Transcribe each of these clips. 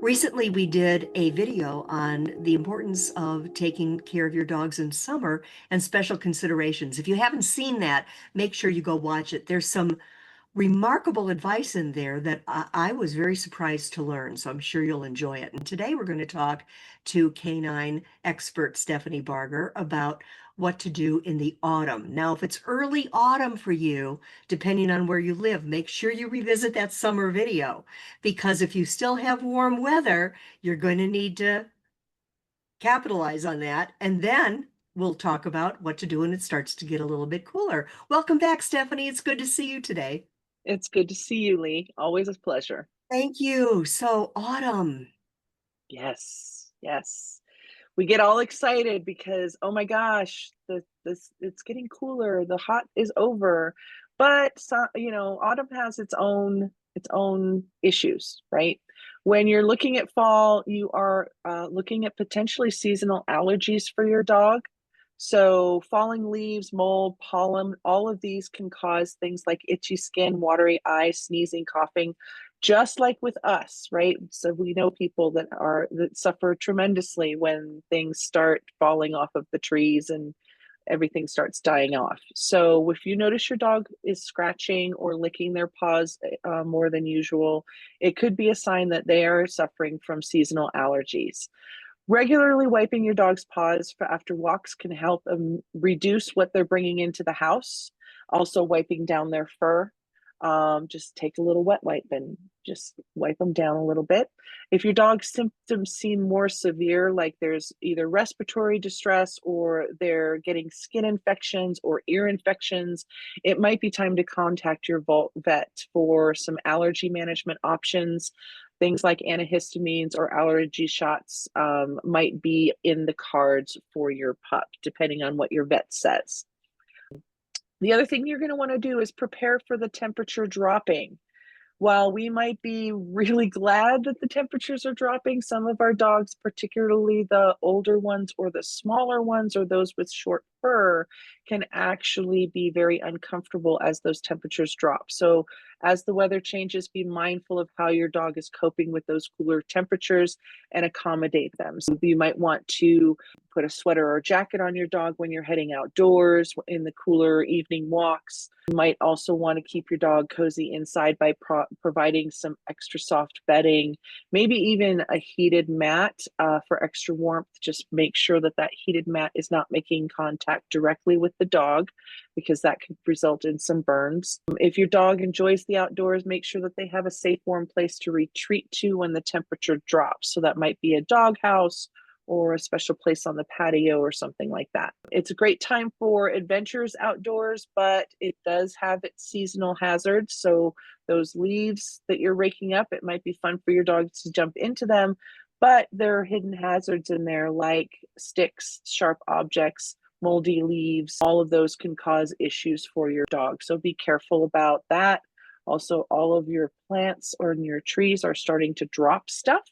Recently, we did a video on the importance of taking care of your dogs in summer and special considerations. If you haven't seen that, make sure you go watch it. There's some remarkable advice in there that I was very surprised to learn, so I'm sure you'll enjoy it. And today we're going to talk to canine expert Stephanie Barger about what to do in the autumn. Now, if it's early autumn for you, depending on where you live, make sure you revisit that summer video, because if you still have warm weather, you're going to need to capitalize on that. And then we'll talk about what to do when it starts to get a little bit cooler. Welcome back, Stephanie. It's good to see you today. It's good to see you, Lee. Always a pleasure. Thank you. So, autumn. Yes, yes. We get all excited because, oh my gosh, this it's getting cooler. The hot is over. But autumn has its own issues, right? When you're looking at fall, you are looking at potentially seasonal allergies for your dog. So falling leaves, mold, pollen, all of these can cause things like itchy skin, watery eyes, sneezing, coughing, just like with us, right? So we know people that suffer tremendously when things start falling off of the trees and everything starts dying off. So if you notice your dog is scratching or licking their paws more than usual, it could be a sign that they are suffering from seasonal allergies. Regularly wiping your dog's paws after walks can help reduce what they're bringing into the house. Also, wiping down their fur. Just take a little wet wipe and just wipe them down a little bit. If your dog's symptoms seem more severe, like there's either respiratory distress or they're getting skin infections or ear infections, it might be time to contact your vet for some allergy management options. Things like antihistamines or allergy shots might be in the cards for your pup, depending on what your vet says. The other thing you're going to want to do is prepare for the temperature dropping. While we might be really glad that the temperatures are dropping, some of our dogs, particularly the older ones or the smaller ones or those with short fur, can actually be very uncomfortable as those temperatures drop. So as the weather changes, be mindful of how your dog is coping with those cooler temperatures and accommodate them. So you might want to put a sweater or jacket on your dog when you're heading outdoors in the cooler evening walks. You might also want to keep your dog cozy inside by providing some extra soft bedding, maybe even a heated mat for extra warmth. Just make sure that that heated mat is not making contact directly with the dog, because that could result in some burns. If your dog enjoys the outdoors, make sure that they have a safe, warm place to retreat to when the temperature drops. So that might be a dog house or a special place on the patio or something like that. It's a great time for adventures outdoors, but it does have its seasonal hazards. So those leaves that you're raking up, it might be fun for your dog to jump into them, but there are hidden hazards in there like sticks, sharp objects, moldy leaves. All of those can cause issues for your dog. So be careful about that. Also, all of your plants or your trees are starting to drop stuff.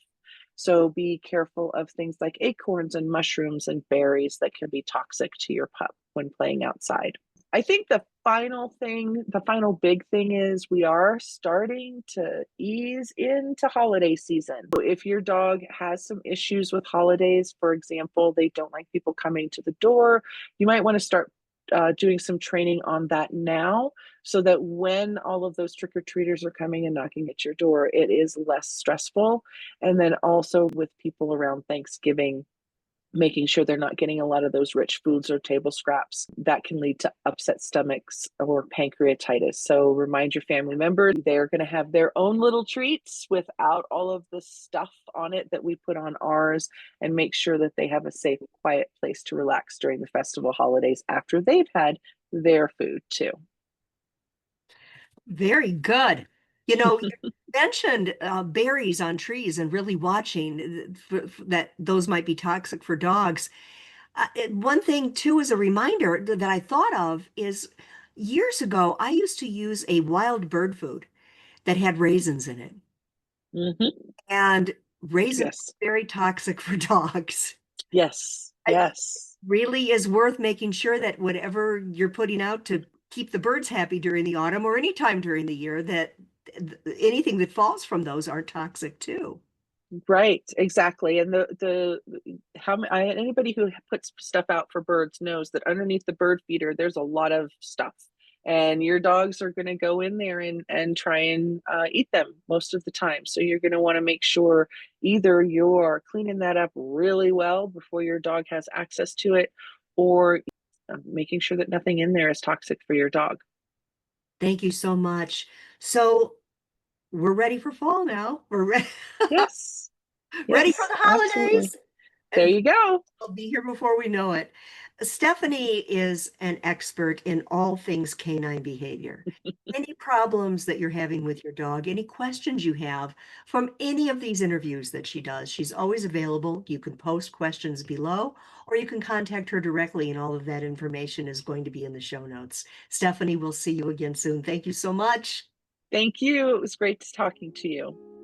So be careful of things like acorns and mushrooms and berries that can be toxic to your pup when playing outside. I think the final big thing is we are starting to ease into holiday season. So if your dog has some issues with holidays, for example, they don't like people coming to the door, you might want to start doing some training on that now, so that when all of those trick-or-treaters are coming and knocking at your door, it is less stressful. And then also with people around Thanksgiving, making sure they're not getting a lot of those rich foods or table scraps that can lead to upset stomachs or pancreatitis. So remind your family members they're going to have their own little treats without all of the stuff on it that we put on ours, and make sure that they have a safe, quiet place to relax during the festival holidays after they've had their food too. Very good. You mentioned berries on trees and really watching that those might be toxic for dogs. One thing, too, as a reminder that I thought of is years ago, I used to use a wild bird food that had raisins in it. Mm-hmm. And raisins Yes. are very toxic for dogs. Yes. It Yes. really is worth making sure that whatever you're putting out to keep the birds happy during the autumn or any time during the year, that anything that falls from those aren't toxic too. Right, exactly. And anybody who puts stuff out for birds knows that underneath the bird feeder, there's a lot of stuff. And your dogs are going to go in there and try and eat them most of the time. So you're going to want to make sure either you're cleaning that up really well before your dog has access to it, or making sure that nothing in there is toxic for your dog. Thank you so much. So we're ready for fall now. Yes, Ready for yes, the absolutely. holidays. There And you go. I'll be here before we know it. Stephanie is an expert in all things canine behavior. Any problems that you're having with your dog, any questions you have from any of these interviews that she does, she's always available. You can post questions below, or you can contact her directly, and all of that information is going to be in the show notes. Stephanie, we'll see you again soon. Thank you so much. Thank you. It was great talking to you.